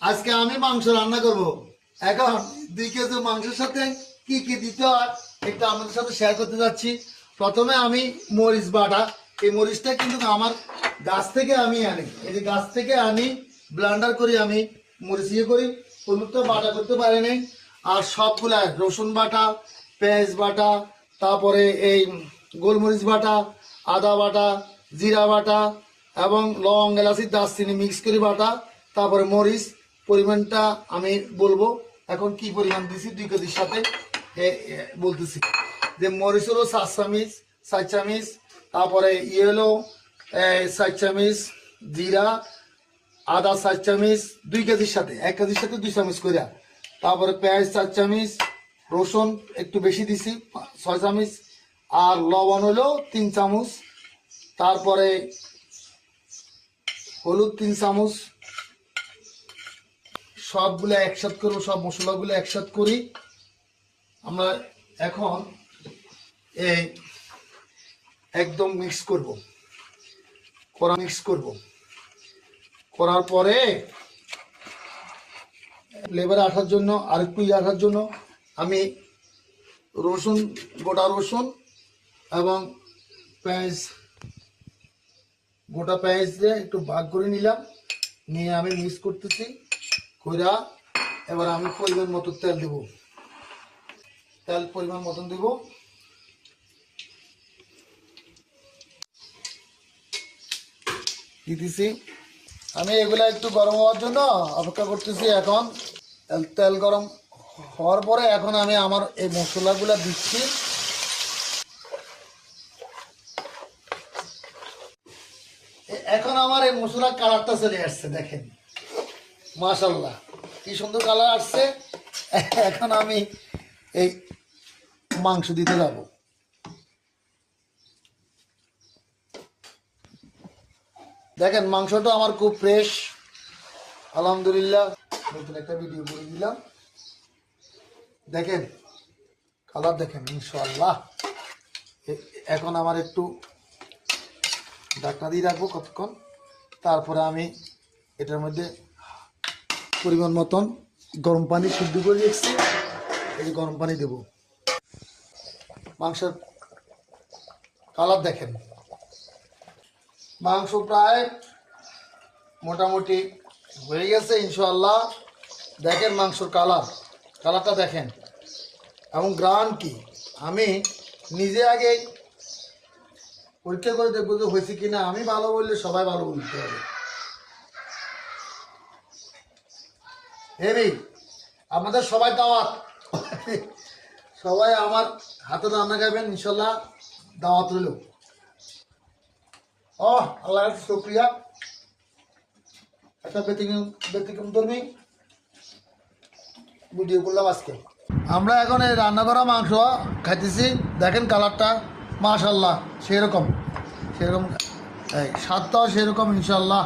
আজকে আমি মাংস রান্না করব। এখন 2 কেজি মাংসের সাথে কি কি দিতে হয় এটা আপনাদের সাথে শেয়ার করতে যাচ্ছি। প্রথমে আমি মরিচ বাটা, এই মরিচটা কিন্তু আমার গাছ থেকে আমি আনি, এই যে গাছ থেকে আনি ব্লেন্ডার করি আমি মরিচ ইয়ে করি, হলুদটা বাটা করতে পারি নাই। আর সবগুলা রসুন বাটা, পেঁয়াজ বাটা, তারপরে এই গোলমরিচ বাটা, আদা বাটা, জিরা বাটা এবং লং এলাচি দারচিনি মিক্স করে বাটা, তারপরে মরিচ পরিমাণটা আমি বলবো এখন কি পরিমাণ দিছি 2 কেজির সাথে বলতেছি। যে মরিচ হলো 4 চামচ, তারপরে ইয়ে হলো 4 চামচ, জিরা আদা 4 চামচ 2 কেজির সাথে, 1 কেজির সাথে 2 চামচ করে। তারপরে পেঁয়াজ 4 চামচ, রসুন একটু বেশি দিছি 6 চামচ, আর লবণ হলো 3 চামচ, তারপরে হলুদ 3 চামচ। সবগুলো একসাথ করবো, সব মশলাগুলো একসাথ করি আমরা। এখন এই একদম মিক্স করব, করার পরে ফ্লেভার আসার জন্য আর একটু আসার জন্য আমি রসুন, গোটা রসুন এবং পেঁয়াজ, গোটা পেঁয়াজ দিয়ে একটু ভাগ করে নিলাম, নিয়ে আমি মিক্স করতেছি কইরা। এবার আমি পরিমাণ মতো তেল দেব, তেল পরিমাণ মতন দেব। দিতেছি আমি এগুলা একটু গরম হওয়ার জন্য অপেক্ষা করতেছি। এখন তেল গরম হওয়ার পরে এখন আমি আমার এই মশলাগুলা দিচ্ছি। এখন আমার এই মশলার কালারটা চলে আসছে, দেখেন মাশাআল্লাহ কি সুন্দর কালার আসছে। এখন আমি এই মাংস দিতে যাব। দেখেন মাংসটা আমার খুব ফ্রেশ, আলহামদুলিল্লাহ। নতুন একটা ভিডিও করে দিলাম, দেখেন কালার দেখেন ইনশাআল্লাহ। এখন আমার একটু ঢাকনা দিয়ে রাখবো কতক্ষণ, তারপরে আমি এটার মধ্যে পরিমাণ মতন গরম পানি সিদ্ধ করে রেখেছি, এই গরম পানি দেব। মাংসের কালার দেখেন, মাংস প্রায় মোটামুটি হয়ে গেছে ইনশাআল্লাহ। দেখেন মাংসর কালারটা দেখেন এবং গ্রান কি, আমি নিজে আগে পরীক্ষা করে দেখবো যে হয়েছে কিনা। আমি ভালো বললে সবাই ভালো বলতে হবে। হেবি আপনাদের সবাই দাওয়াত, সবাই আমার হাতে রান্না খাবেন ইনশাল্লাহ, দাওয়াত রইল। আল্লাহ শুকরিয়া। একটা ব্যতিক্রম ধর্মী ভিডিও করলাম আজকে। আমরা এখন এই রান্না করা মাংস খাইতেছি, দেখেন কালারটা মাশাআল্লাহ সেরকম স্বাদটাও সেরকম ইনশাল্লাহ।